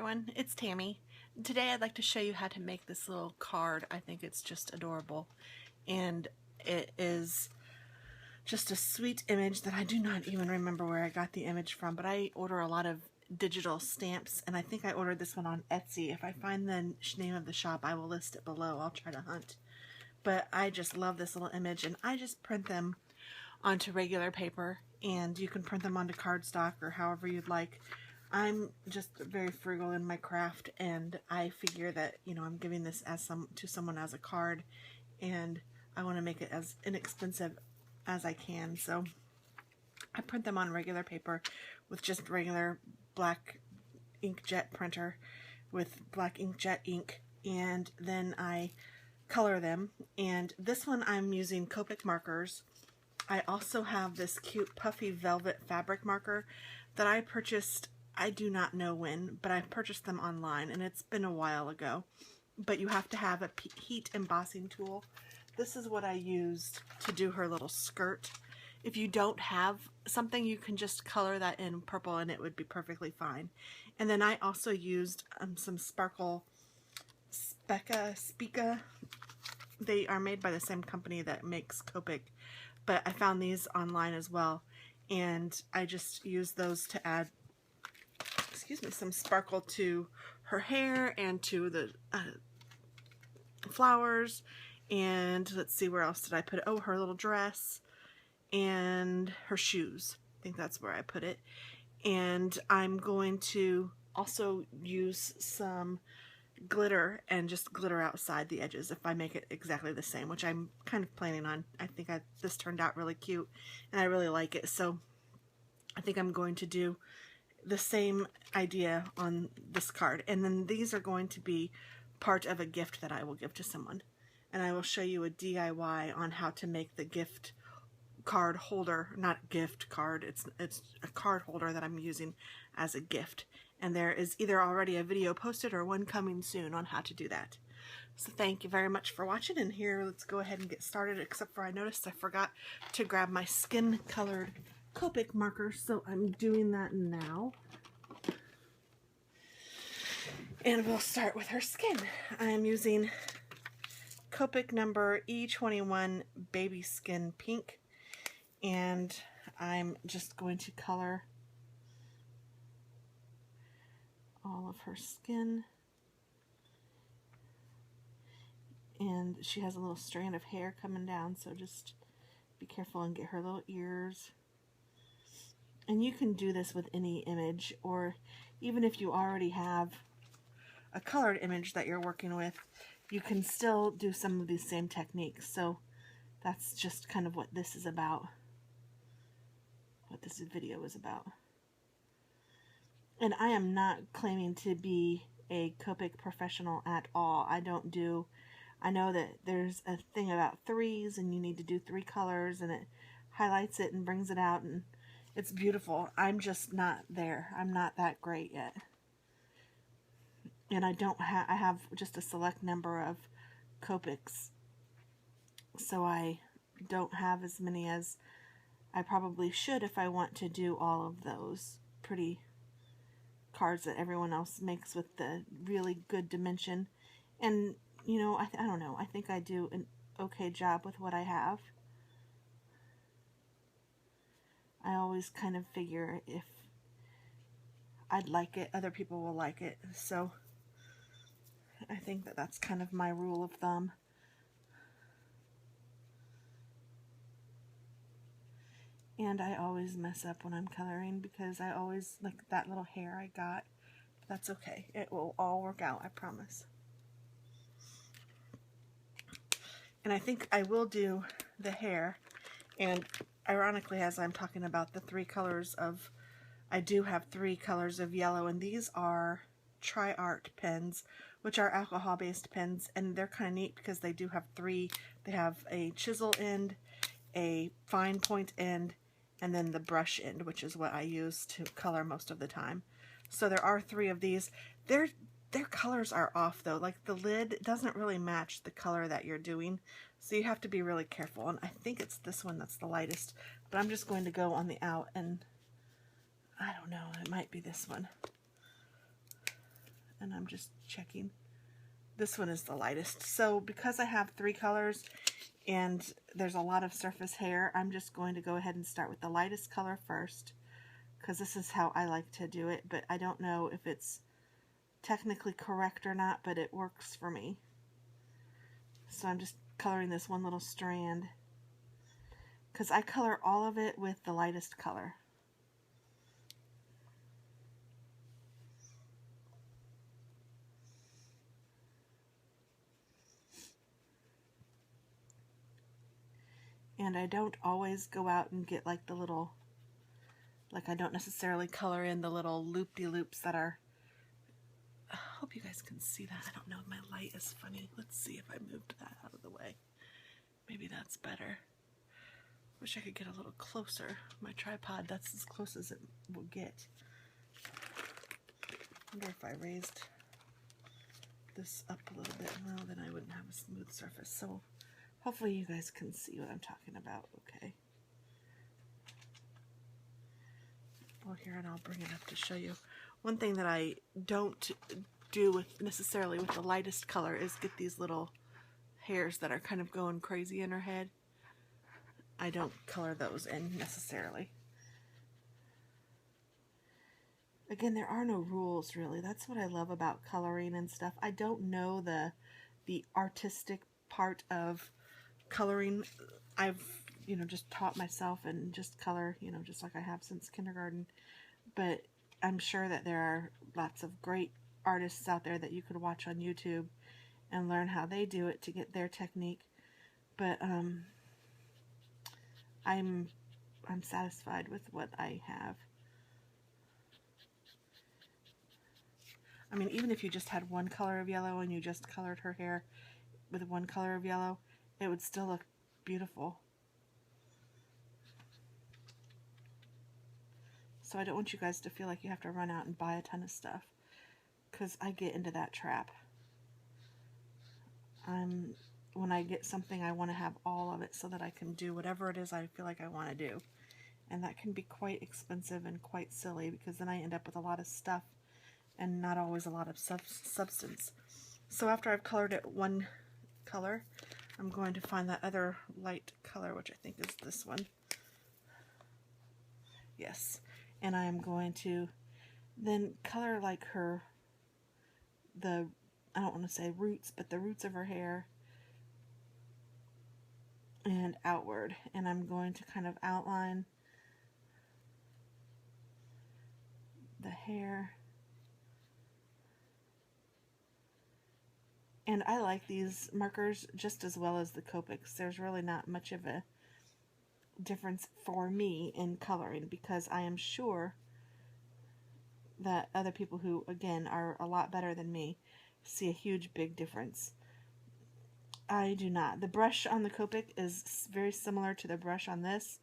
everyone, it's Tammy. Today I'd like to show you how to make this little card. I think it's just adorable, and it is just a sweet image that I do not even remember where I got the image from, but I order a lot of digital stamps, and I think I ordered this one on Etsy. If I find the name of the shop, I will list it below. I'll try to hunt. But I just love this little image, and I just print them onto regular paper, and you can print them onto cardstock or however you'd like. I'm just very frugal in my craft, and I figure that, you know, I'm giving this to someone as a card, and I want to make it as inexpensive as I can. So I print them on regular paper with just regular black inkjet printer with black inkjet ink, and then I color them. And this one I'm using Copic markers. I also have this cute puffy velvet fabric marker that I purchased, I do not know when, but I purchased them online, and it's been a while ago. But you have to have a heat embossing tool. This is what I used to do her little skirt. If you don't have something, you can just color that in purple and it would be perfectly fine. And then I also used some sparkle Spica. They are made by the same company that makes Copic, but I found these online as well, and I just used those to add, excuse me, some sparkle to her hair and to the flowers. And let's see, where else did I put it? Oh, her little dress and her shoes. I think that's where I put it. And I'm going to also use some glitter and just glitter outside the edges if I make it exactly the same, which I'm kind of planning on. I think this turned out really cute and I really like it, so I think I'm going to do the same idea on this card. And then these are going to be part of a gift that I will give to someone, and I will show you a DIY on how to make the gift card holder, not gift card, it's a card holder that I'm using as a gift. And there is either already a video posted or one coming soon on how to do that. So thank you very much for watching, and here, let's go ahead and get started, except for I noticed I forgot to grab my skin colored Copic marker, so I'm doing that now. And we'll start with her skin. I am using Copic number E21 Baby Skin Pink, and I'm just going to color all of her skin. And she has a little strand of hair coming down, so just be careful and get her little ears. And you can do this with any image, or even if you already have a colored image that you're working with, you can still do some of these same techniques. So that's just kind of what this is about, what this video is about. And I am not claiming to be a Copic professional at all. I know that there's a thing about threes, and you need to do 3 colors, and it highlights it and brings it out, and it's beautiful. I'm just not there. I'm not that great yet. And I have just a select number of Copics, so I don't have as many as I probably should if I want to do all of those pretty cards that everyone else makes with the really good dimension. And you know, I don't know, I think I do an okay job with what I have. I always kind of figure if I'd like it, other people will like it, so I think that that's kind of my rule of thumb. And I always mess up when I'm coloring because I always like that little hair I got. That's okay. It will all work out, I promise. And I think I will do the hair. And ironically, as I'm talking about the 3 colors of, I do have 3 colors of yellow, and these are Tri-Art pens, which are alcohol-based pens, and they're kind of neat because they do have 3. They have a chisel end, a fine point end, and then the brush end, which is what I use to color most of the time. So there are 3 of these. Their colors are off though, like the lid doesn't really match the color that you're doing, so you have to be really careful. And I think it's this one that's the lightest, but I'm just going to go on the out, and I don't know, it might be this one. and I'm just checking. This one is the lightest. So because I have 3 colors and there's a lot of surface hair, I'm just going to go ahead and start with the lightest color first, because this is how I like to do it, but I don't know if it's technically correct or not, but it works for me. So I'm just coloring this one little strand, because I color all of it with the lightest color. And I don't always go out and get like the little, like I don't necessarily color in the little loop-de-loops that are, I hope you guys can see that. I don't know, my light is funny. Let's see if I moved that out of the way. Maybe that's better. Wish I could get a little closer. My tripod, that's as close as it will get. Wonder if I raised this up a little bit, well, then I wouldn't have a smooth surface. So hopefully you guys can see what I'm talking about, okay? Well, here, and I'll bring it up to show you. One thing that I don't do with necessarily with the lightest color is get these little hairs that are kind of going crazy in her head. I don't color those in necessarily. Again, there are no rules really. That's what I love about coloring and stuff. I don't know the artistic part of coloring. I've, you know, just taught myself and just color, you know, just like I have since kindergarten. But I'm sure that there are lots of great artists out there that you could watch on YouTube and learn how they do it to get their technique. But I'm satisfied with what I have. I mean, even if you just had one color of yellow and you just colored her hair with one color of yellow, it would still look beautiful. So I don't want you guys to feel like you have to run out and buy a ton of stuff, because I get into that trap. When I get something, I want to have all of it so that I can do whatever it is I feel like I want to do. And that can be quite expensive and quite silly, because then I end up with a lot of stuff and not always a lot of substance. So after I've colored it one color, I'm going to find that other light color, which I think is this one. Yes. And I am going to then color like her, I don't want to say roots, but the roots of her hair and outward. And I'm going to kind of outline the hair. And I like these markers just as well as the Copics. There's really not much of a difference for me in coloring, because I am sure that other people who, again, are a lot better than me see a huge, big difference. I do not. The brush on the Copic is very similar to the brush on this.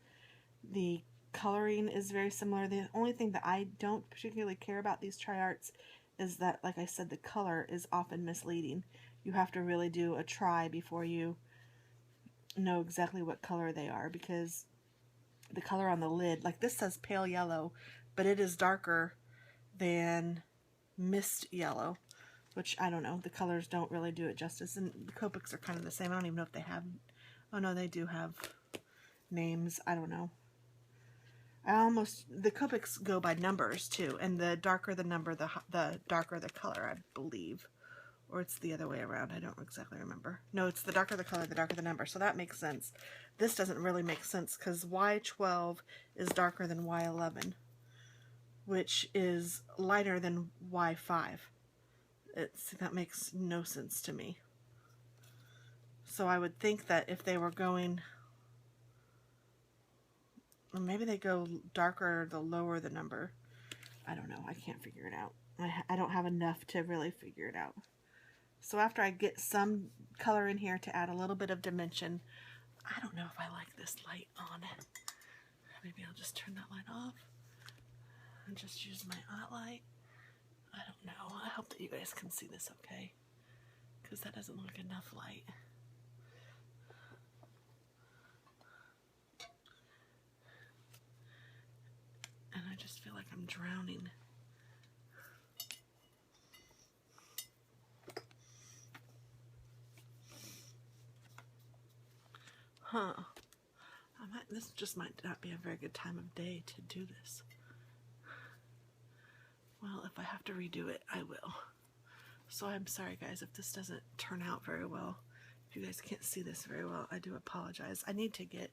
The coloring is very similar. The only thing that I don't particularly care about these tri-arts is that, like I said, the color is often misleading. You have to really do a try before you know exactly what color they are, because the color on the lid, like this says pale yellow, but it is darker than mist yellow, which I don't know. The colors don't really do it justice, and the Copics are kind of the same. I don't even know if they have, oh no, they do have names. I don't know. The Copics go by numbers too, and the darker the number, the darker the color, I believe. Or it's the other way around. I don't exactly remember. No, it's the darker the color, the darker the number. So that makes sense. This doesn't really make sense, because Y12 is darker than Y11, which is lighter than Y5. That makes no sense to me. So I would think that if they were going, well, maybe they go darker the lower the number. I don't know. I can't figure it out. I don't have enough to really figure it out. So after I get some color in here to add a little bit of dimension, I don't know if I like this light on. Maybe I'll just turn that light off and just use my hot light. I don't know. I hope that you guys can see this okay, because that doesn't look enough light. And I just feel like I'm drowning. Huh. This just might not be a very good time of day to do this. Well, if I have to redo it, I will. So I'm sorry, guys, if this doesn't turn out very well. If you guys can't see this very well, I do apologize. I need to get,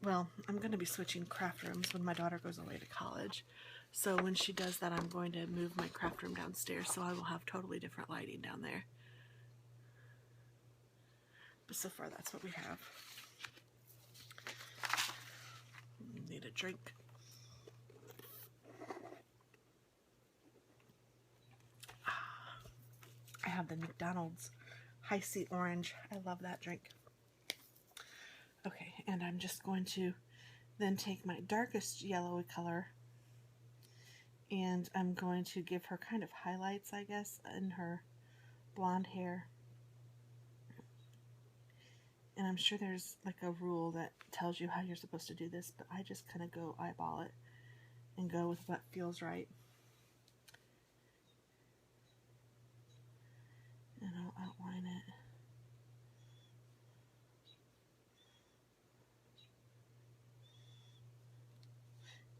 well, I'm going to be switching craft rooms when my daughter goes away to college. So when she does that, I'm going to move my craft room downstairs, so I will have totally different lighting down there. But so far, that's what we have. Need a drink. I have the McDonald's High C Orange. I love that drink. Okay, and I'm just going to then take my darkest yellowy color and I'm going to give her kind of highlights, I guess, in her blonde hair. And I'm sure there's like a rule that tells you how you're supposed to do this, but I just kind of go eyeball it and go with what feels right. And I'll outline it.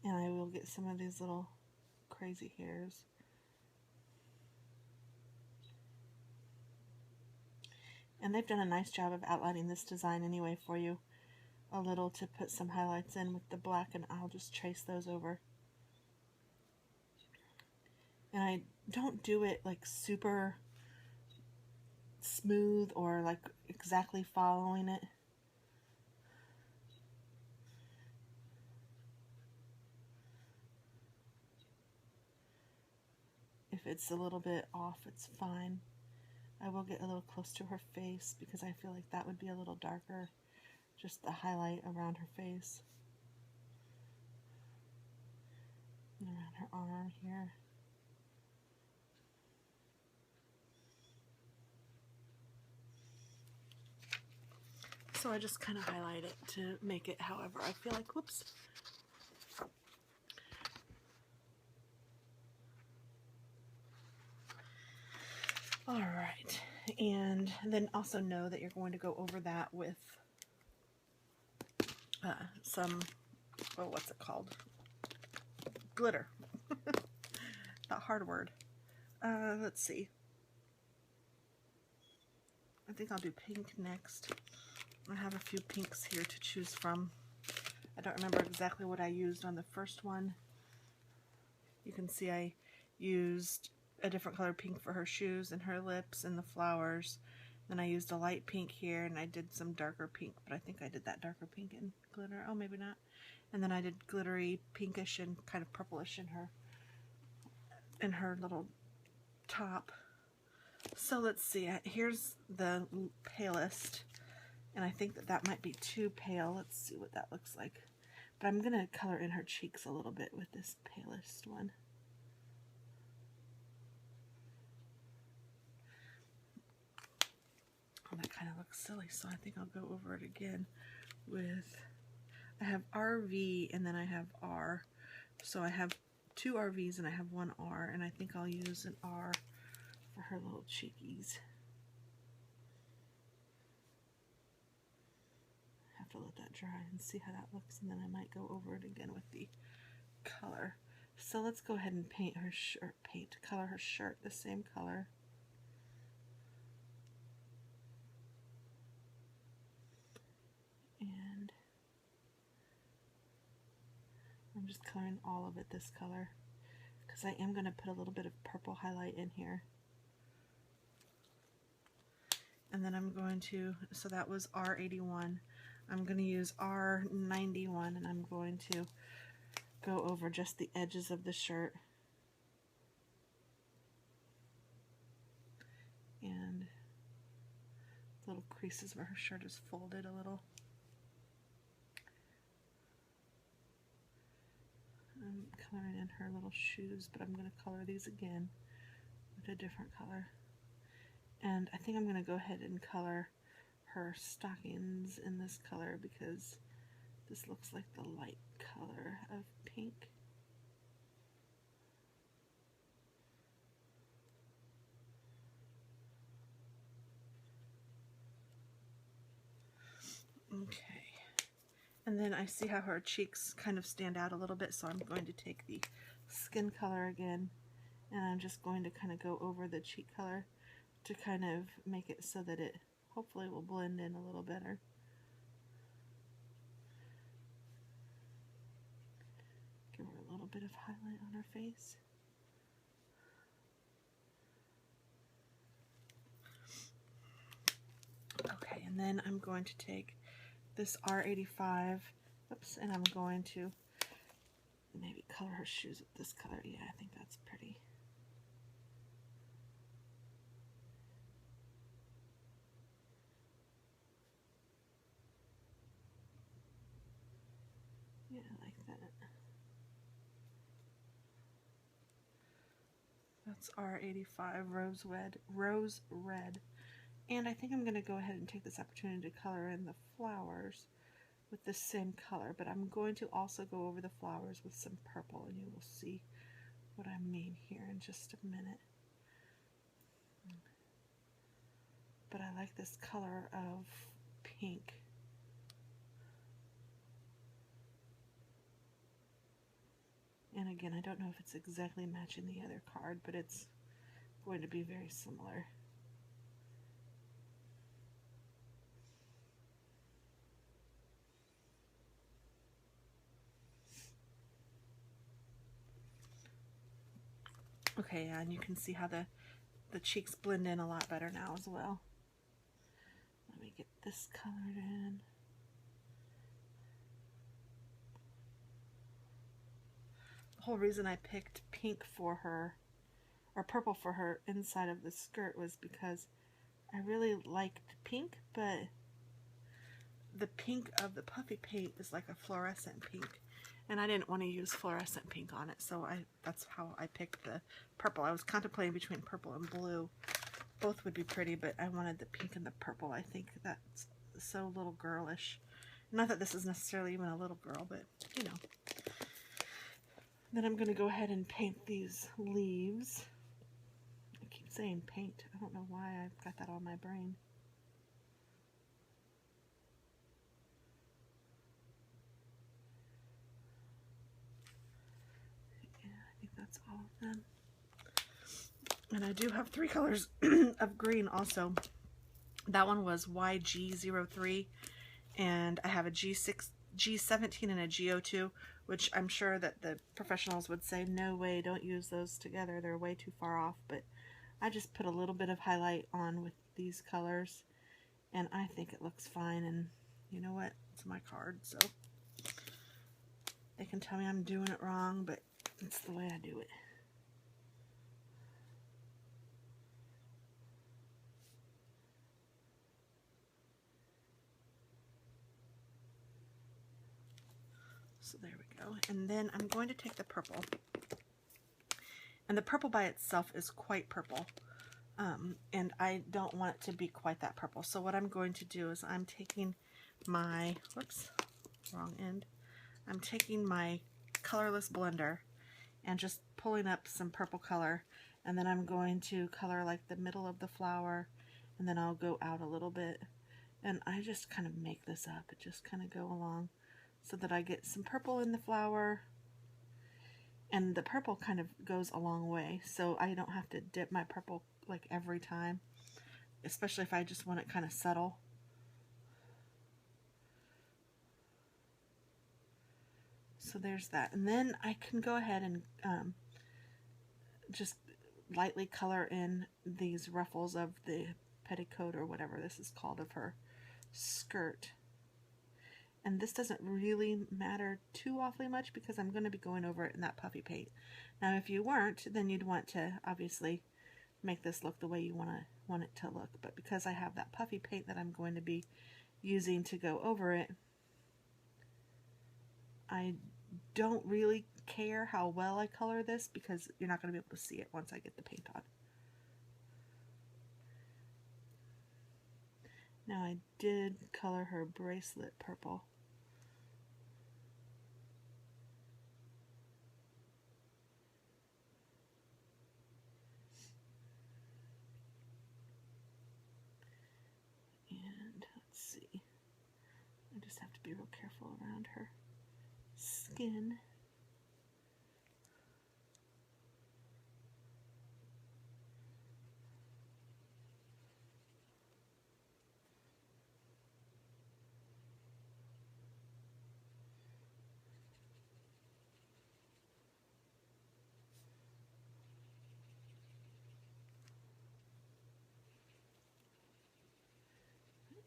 And I will get some of these little crazy hairs. And they've done a nice job of outlining this design anyway for you. A little to put some highlights in with the black, and I'll just trace those over. And I don't do it like super smooth or like exactly following it. If it's a little bit off, it's fine. I will get a little close to her face because I feel like that would be a little darker. Just the highlight around her face. And around her arm here. So I just kind of highlight it to make it however I feel like. Whoops. Alright, and then also know that you're going to go over that with some, oh, what's it called? Glitter. That hard word. Let's see. I think I'll do pink next. I have a few pinks here to choose from. I don't remember exactly what I used on the first one. You can see I used a different color pink for her shoes and her lips and the flowers. Then I used a light pink here, and I did some darker pink, but I think I did that darker pink in glitter. Oh, maybe not. And then I did glittery pinkish and kind of purplish in her little top. So let's see. Here's the palest, and I think that that might be too pale. Let's see what that looks like. But I'm going to color in her cheeks a little bit with this palest one. Oh, that kind of looks silly, so I think I'll go over it again with, I have RV and then I have R. So I have two RVs and I have one R, and I think I'll use an R for her little cheekies. I have to let that dry and see how that looks, and then I might go over it again with the color. So let's go ahead and paint her shirt, color her shirt the same color. And I'm just coloring all of it this color because I am going to put a little bit of purple highlight in here. And then I'm going to, so that was R81. I'm going to use R91, and I'm going to go over just the edges of the shirt. And little creases where her shirt is folded a little. I'm coloring in her little shoes, but I'm going to color these again with a different color. And I think I'm going to go ahead and color her stockings in this color because this looks like the light color of pink. Okay. And then I see how her cheeks kind of stand out a little bit, so I'm going to take the skin color again, and I'm just going to kind of go over the cheek color to kind of make it so that it hopefully will blend in a little better. Give her a little bit of highlight on her face. Okay, and then I'm going to take this R85, oops, and I'm going to maybe color her shoes with this color. Yeah, I think that's pretty. Yeah, I like that. That's R85 Rose Red. And I think I'm going to go ahead and take this opportunity to color in the flowers with the same color, but I'm going to also go over the flowers with some purple, and you will see what I mean here in just a minute. But I like this color of pink. And again, I don't know if it's exactly matching the other card, but it's going to be very similar. Okay, and you can see how the cheeks blend in a lot better now as well. Let me get this colored in. The whole reason I picked pink for her, or purple for her inside of the skirt, was because I really liked pink, but the pink of the puffy paint is like a fluorescent pink, and I didn't want to use fluorescent pink on it, so that's how I picked the purple. I was contemplating between purple and blue. Both would be pretty, but I wanted the pink and the purple. I think that's so little girlish. Not that this is necessarily even a little girl, but you know. Then I'm going to go ahead and paint these leaves. I keep saying paint. I don't know why I've got that on my brain. Yeah, I think that's all of them. And I do have 3 colors of green also. That one was YG03, and I have a G17 and a G02, which I'm sure that the professionals would say, no way, don't use those together, they're way too far off, but I just put a little bit of highlight on with these colors, and I think it looks fine, and you know what, it's my card, so they can tell me I'm doing it wrong, but it's the way I do it. So there we go. And then I'm going to take the purple. And the purple by itself is quite purple. And I don't want it to be quite that purple. So what I'm going to do is I'm taking my, whoops, wrong end. I'm taking my colorless blender and just pulling up some purple color. And then I'm going to color like the middle of the flower. And then I'll go out a little bit. And I just kind of make this up. It just kind of go along, so that I get some purple in the flower, and the purple kind of goes a long way, so I don't have to dip my purple like every time, especially if I just want it kind of subtle. So there's that, and then I can go ahead and just lightly color in these ruffles of the petticoat, or whatever this is called, of her skirt. And this doesn't really matter too awfully much because I'm going to be going over it in that puffy paint. Now if you weren't, then you'd want to obviously make this look the way you want it to look. But because I have that puffy paint that I'm going to be using to go over it, I don't really care how well I color this because you're not going to be able to see it once I get the paint on. Now I did color her bracelet purple. And let's see. be real careful around her skin.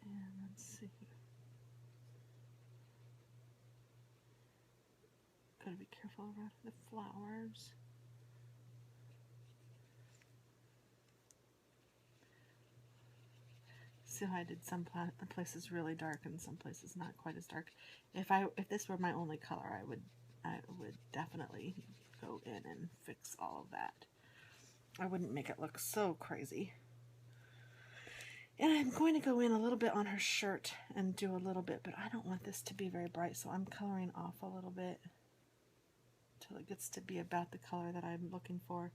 And let's see. Gotta be careful around the flowers. See how I did some places really dark and some places not quite as dark. If this were my only color, I would definitely go in and fix all of that. I wouldn't make it look so crazy. And I'm going to go in a little bit on her shirt and do a little bit, but I don't want this to be very bright, so I'm coloring off a little bit until it gets to be about the color that I'm looking for.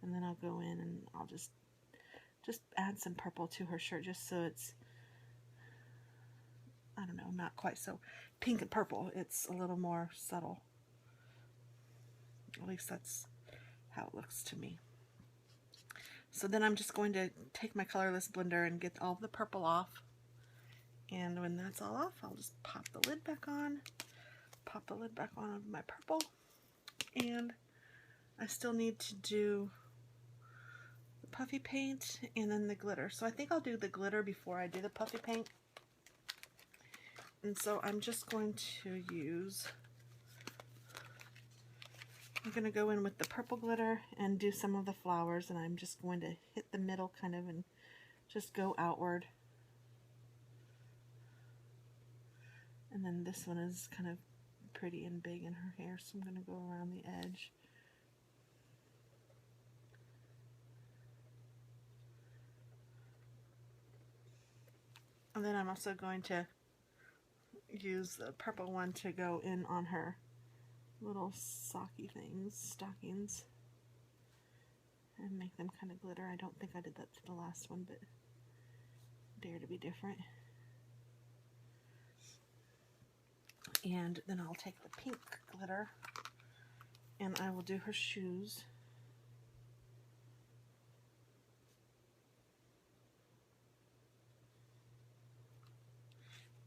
And then I'll go in and I'll just add some purple to her shirt just so it's, I don't know, not quite so pink and purple. It's a little more subtle. At least that's how it looks to me. So then I'm just going to take my colorless blender and get all the purple off. And when that's all off, I'll just pop the lid back on. Pop the lid back on of my purple. And I still need to do the puffy paint and then the glitter. So I think I'll do the glitter before I do the puffy paint. And so I'm just going to use, I'm going to go in with the purple glitter and do some of the flowers, and I'm just going to hit the middle kind of and just go outward. And then this one is kind of pretty and big in her hair, so I'm going to go around the edge. And then I'm also going to use the purple one to go in on her little socky things, stockings, and make them kind of glitter. I don't think I did that to the last one, but dare to be different. And then I'll take the pink glitter and I will do her shoes.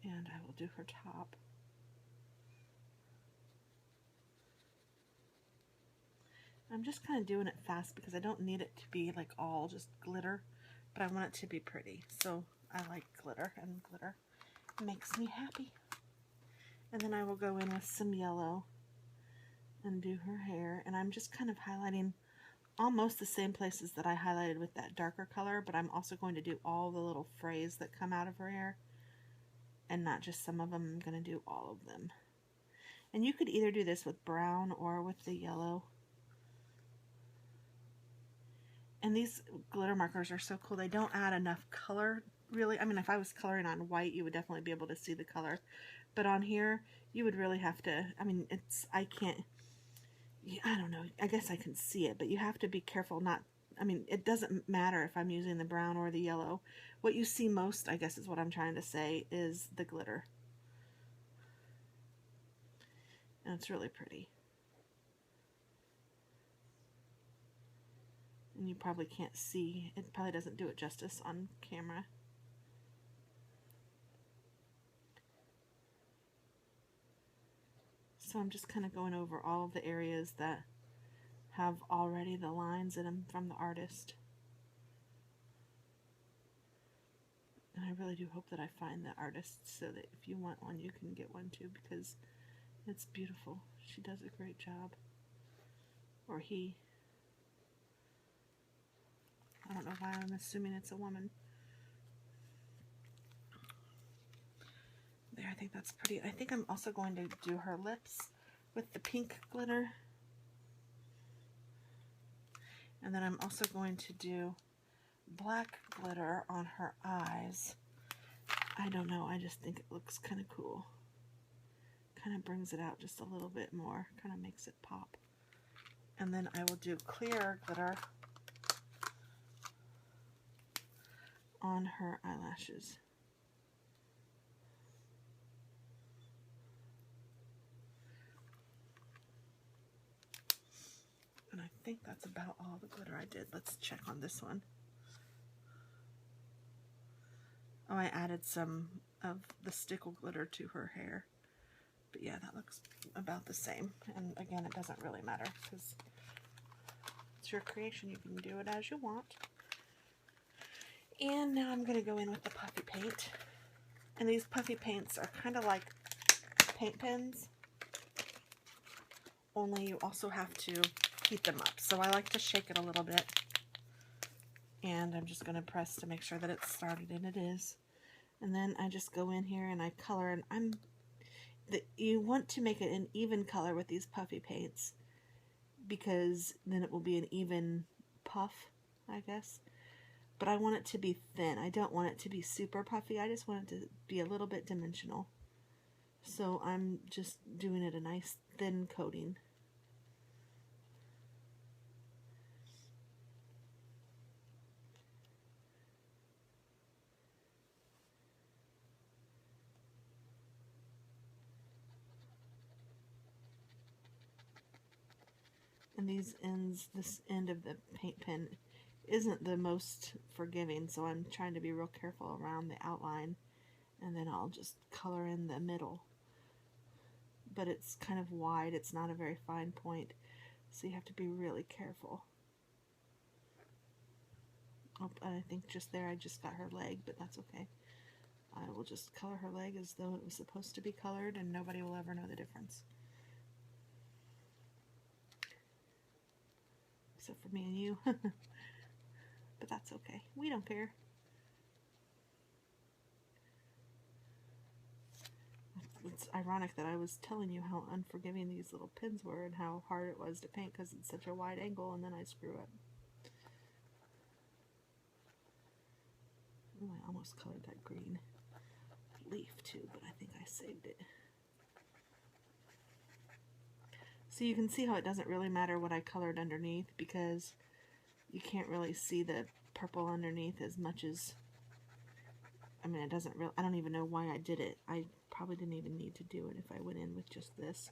And I will do her top. I'm just kind of doing it fast because I don't need it to be like all just glitter, but I want it to be pretty. So I like glitter, and glitter makes me happy. And then I will go in with some yellow and do her hair. And I'm just kind of highlighting almost the same places that I highlighted with that darker color, but I'm also going to do all the little frays that come out of her hair. And not just some of them, I'm going to do all of them. And you could either do this with brown or with the yellow. And these glitter markers are so cool. They don't add enough color, really. I mean, if I was coloring on white, you would definitely be able to see the color. But on here, you would really have to, I mean, I don't know, I guess I can see it, but you have to be careful not, I mean, it doesn't matter if I'm using the brown or the yellow. What you see most, I guess is what I'm trying to say, is the glitter. And it's really pretty. And you probably can't see, it probably doesn't do it justice on camera. So I'm just kind of going over all of the areas that have already the lines in them from the artist. And I really do hope that I find the artist so that if you want one, you can get one too, because it's beautiful. She does a great job. Or he. I don't know why I'm assuming it's a woman. There, I think that's pretty. I think I'm also going to do her lips with the pink glitter. And then I'm also going to do black glitter on her eyes. I don't know, I just think it looks kind of cool. Kind of brings it out just a little bit more, kind of makes it pop. And then I will do clear glitter on her eyelashes. think that's about all the glitter I did. Let's check on this one. Oh, I added some of the stickle glitter to her hair. But yeah, that looks about the same. And again, it doesn't really matter because it's your creation. You can do it as you want. And now I'm going to go in with the puffy paint. And these puffy paints are kind of like paint pens, only you also have to heat them up. So I like to shake it a little bit. And I'm just going to press to make sure that it's started, and it is. And then I just go in here and I color, and you want to make it an even color with these puffy paints because then it will be an even puff, I guess. But I want it to be thin. I don't want it to be super puffy. I just want it to be a little bit dimensional. So I'm just doing it a nice thin coating. And these ends, this end of the paint pen isn't the most forgiving, so I'm trying to be real careful around the outline, and then I'll just color in the middle. But it's kind of wide, it's not a very fine point, so you have to be really careful. Oh, I think just there I just got her leg, but that's okay. I will just color her leg as though it was supposed to be colored, and nobody will ever know the difference. Except for me and you. But that's okay. We don't care. It's ironic that I was telling you how unforgiving these little pins were and how hard it was to paint because it's such a wide angle, and then I screw up. Oh, I almost colored that green leaf too, but I think I saved it. So you can see how it doesn't really matter what I colored underneath because you can't really see the purple underneath as much as, I mean, it doesn't really, I don't even know why I did it. I probably didn't even need to do it if I went in with just this.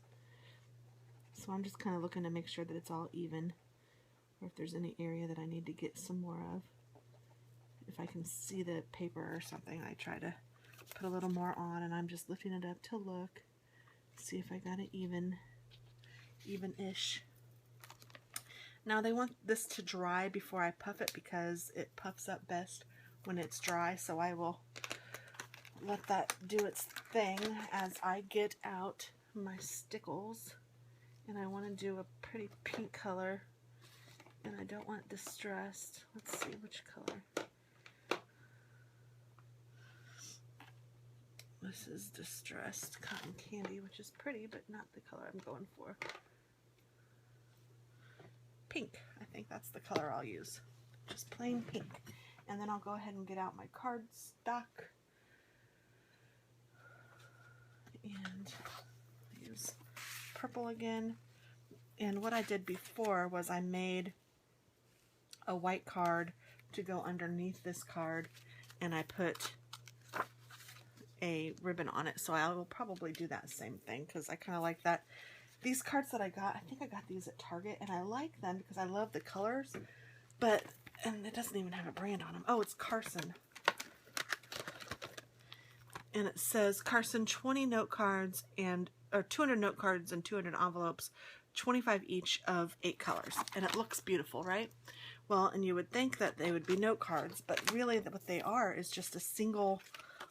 So I'm just kind of looking to make sure that it's all even, or if there's any area that I need to get some more of. If I can see the paper or something, I try to put a little more on, and I'm just lifting it up to look, see if I got it even-ish. Now they want this to dry before I puff it because it puffs up best when it's dry, so I will let that do its thing as I get out my stickles. And I want to do a pretty pink color, and I don't want it distressed. Let's see which color. This is Distressed Cotton Candy, which is pretty, but not the color I'm going for. Pink. I think that's the color I'll use. Just plain pink. And then I'll go ahead and get out my cardstock. And use purple again. And what I did before was I made a white card to go underneath this card, and I put a ribbon on it. So I will probably do that same thing because I kind of like that. These cards that I got, I think I got these at Target, and I like them because I love the colors, but, and it doesn't even have a brand on them. Oh, it's Carson. And it says Carson 20 note cards or 200 note cards and 200 envelopes, 25 each of 8 colors. And it looks beautiful, right? Well, and you would think that they would be note cards, but really what they are is just a single,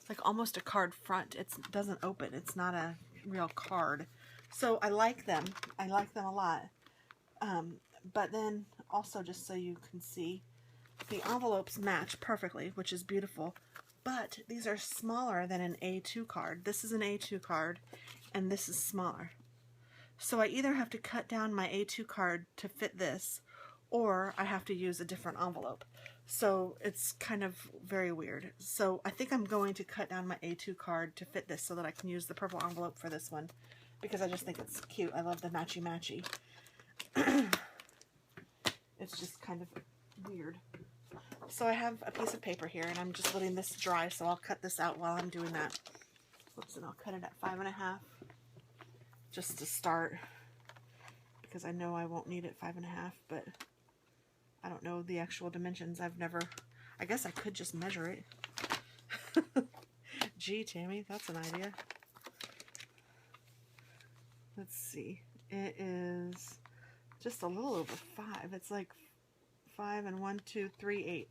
like almost a card front. It doesn't open. It's not a real card. So I like them. I like them a lot. But then also, just so you can see, the envelopes match perfectly, which is beautiful. But these are smaller than an A2 card. This is an A2 card, and this is smaller. So I either have to cut down my A2 card to fit this, or I have to use a different envelope. So it's kind of very weird. So I think I'm going to cut down my A2 card to fit this so that I can use the purple envelope for this one, because I just think it's cute. I love the matchy-matchy. It's just kind of weird. So I have a piece of paper here, and I'm just letting this dry, so I'll cut this out while I'm doing that. Whoops, and I'll cut it at 5.5 just to start, because I know I won't need it 5.5, but I don't know the actual dimensions. I've never, I guess I could just measure it. Gee, Tammy, that's an idea. Let's see. It is just a little over 5. It's like 5 and 1, 2, 3/8.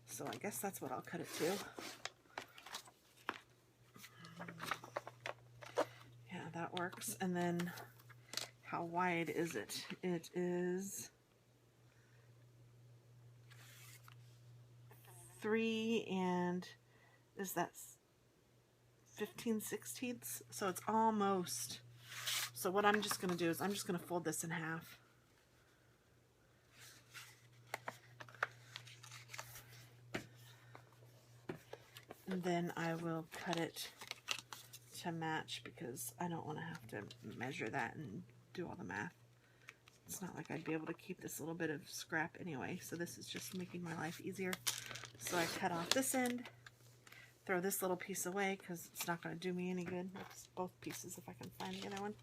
So I guess that's what I'll cut it to. Yeah, that works. And then how wide is it? It is 3 and is that 15/16? So it's almost. So what I'm just going to do is I'm just going to fold this in half. And then I will cut it to match because I don't want to have to measure that and do all the math. It's not like I'd be able to keep this little bit of scrap anyway, so this is just making my life easier. So I cut off this end, throw this little piece away because it's not going to do me any good. It's both pieces if I can find the other one.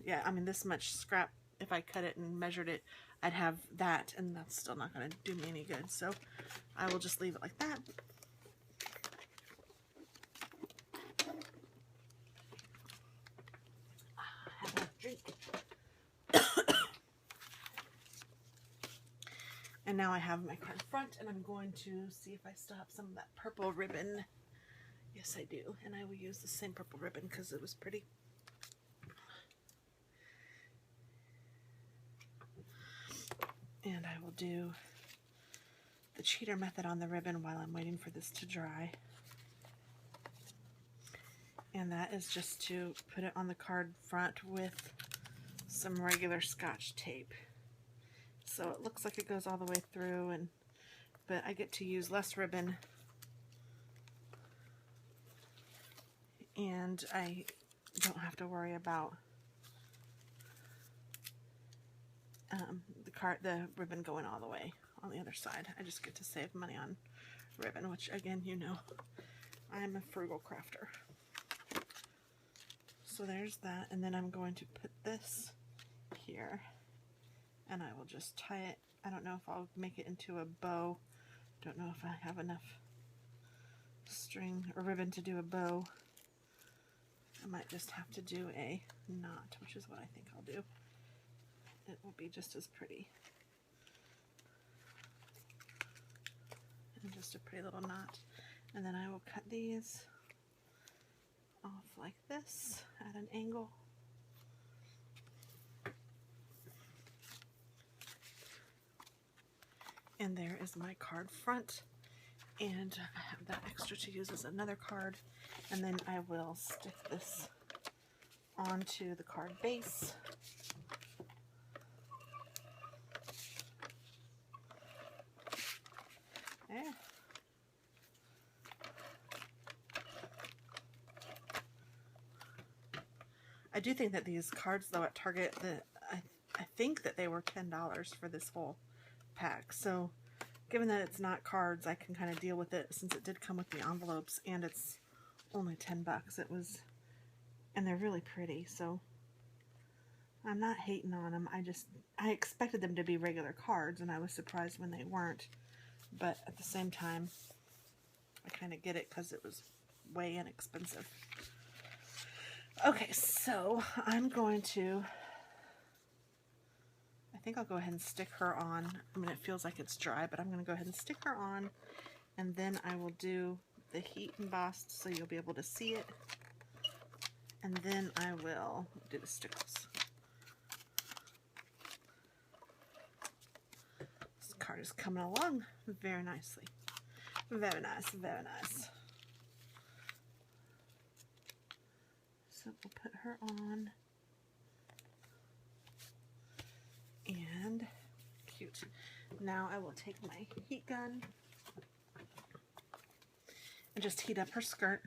Yeah, I mean this much scrap, if I cut it and measured it, I'd have that, and that's still not going to do me any good. So I will just leave it like that. Have a drink. And now I have my card front, and I'm going to see if I still have some of that purple ribbon. Yes, I do. And I will use the same purple ribbon because it was pretty. And I will do the cheater method on the ribbon while I'm waiting for this to dry. And that is just to put it on the card front with some regular Scotch tape. So it looks like it goes all the way through, but I get to use less ribbon, and I don't have to worry about the ribbon going all the way on the other side. I just get to save money on ribbon, which again, you know, I'm a frugal crafter. So there's that, and then I'm going to put this here, and I will just tie it. I don't know if I'll make it into a bow. Don't know if I have enough string or ribbon to do a bow. I might just have to do a knot, which is what I think I'll do. It will be just as pretty. And just a pretty little knot. And then I will cut these off like this at an angle. And there is my card front. And I have that extra to use as another card. And then I will stick this onto the card base. There. I do think that these cards, though, at Target, I think that they were $10 for this whole pack. So, given that it's not cards, I can kind of deal with it since it did come with the envelopes, and it's only 10 bucks. It was, and they're really pretty. So, I'm not hating on them. I expected them to be regular cards, and I was surprised when they weren't. But at the same time, I kind of get it because it was way inexpensive. Okay, so I'm going to, I think I'll go ahead and stick her on. I mean, it feels like it's dry, but I'm going to go ahead and stick her on, and then I will do the heat embossed so you'll be able to see it, and then I will do the stickers. This card is coming along very nicely. Very nice, very nice. So we'll put her on, and cute. Now I will take my heat gun and just heat up her skirt.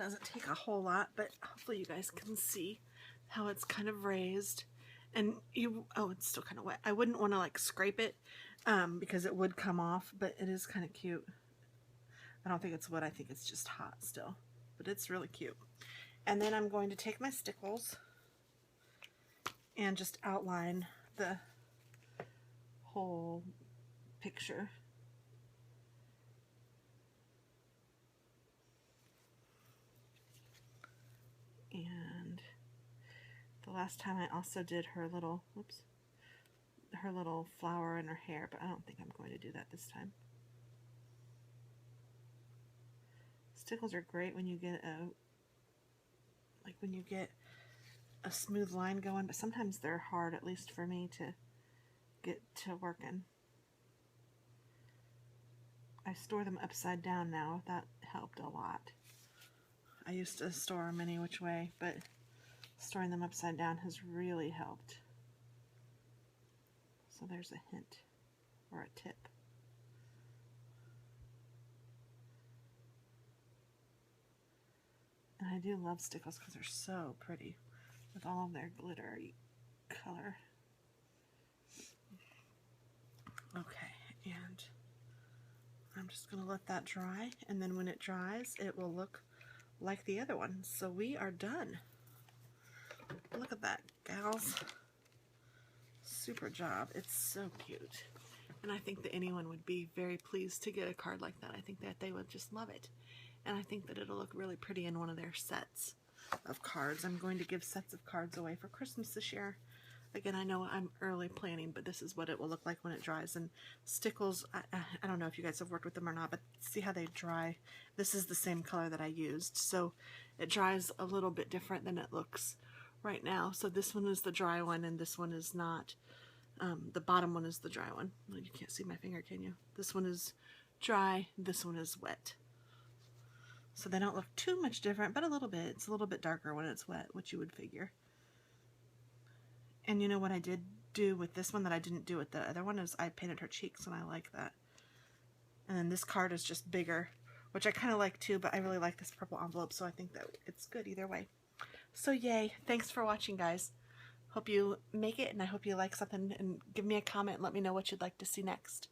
doesn't take a whole lot, but hopefully you guys can see how it's kind of raised. And oh, it's still kind of wet. I wouldn't want to like scrape it because it would come off, but it is kind of cute. I don't think it's wet, I think it's just hot still, but it's really cute. And then I'm going to take my stickles and just outline the whole picture. And the last time I also did her little, her little flower in her hair, but I don't think I'm going to do that this time. Stickles are great when you get a smooth line going, but sometimes they're hard, at least for me, to get to working. I store them upside down now. That helped a lot. I used to store them any which way, but storing them upside down has really helped. So there's a hint or a tip. And I do love stickles because they're so pretty with all of their glittery color. Okay, and I'm just going to let that dry, and then when it dries, it will look like the other one. So we are done. Look at that, gals. Super job. It's so cute. And I think that anyone would be very pleased to get a card like that. I think that they would just love it. And I think that it'll look really pretty in one of their sets of cards. I'm going to give sets of cards away for Christmas this year. Again, I know I'm early planning, but this is what it will look like when it dries. And stickles, I don't know if you guys have worked with them or not, but see how they dry. This is the same color that I used, so it dries a little bit different than it looks right now. So this one is the dry one, and this one is not. The bottom one is the dry one. Well, you can't see my finger, can you? This one is dry, this one is wet. So they don't look too much different, but a little bit. It's a little bit darker when it's wet, which you would figure. And you know what I did do with this one that I didn't do with the other one is I painted her cheeks, and I like that. And then this card is just bigger, which I kind of like too, but I really like this purple envelope, so I think that it's good either way. So yay. Thanks for watching, guys. Hope you make it, and I hope you like something, and give me a comment and let me know what you'd like to see next.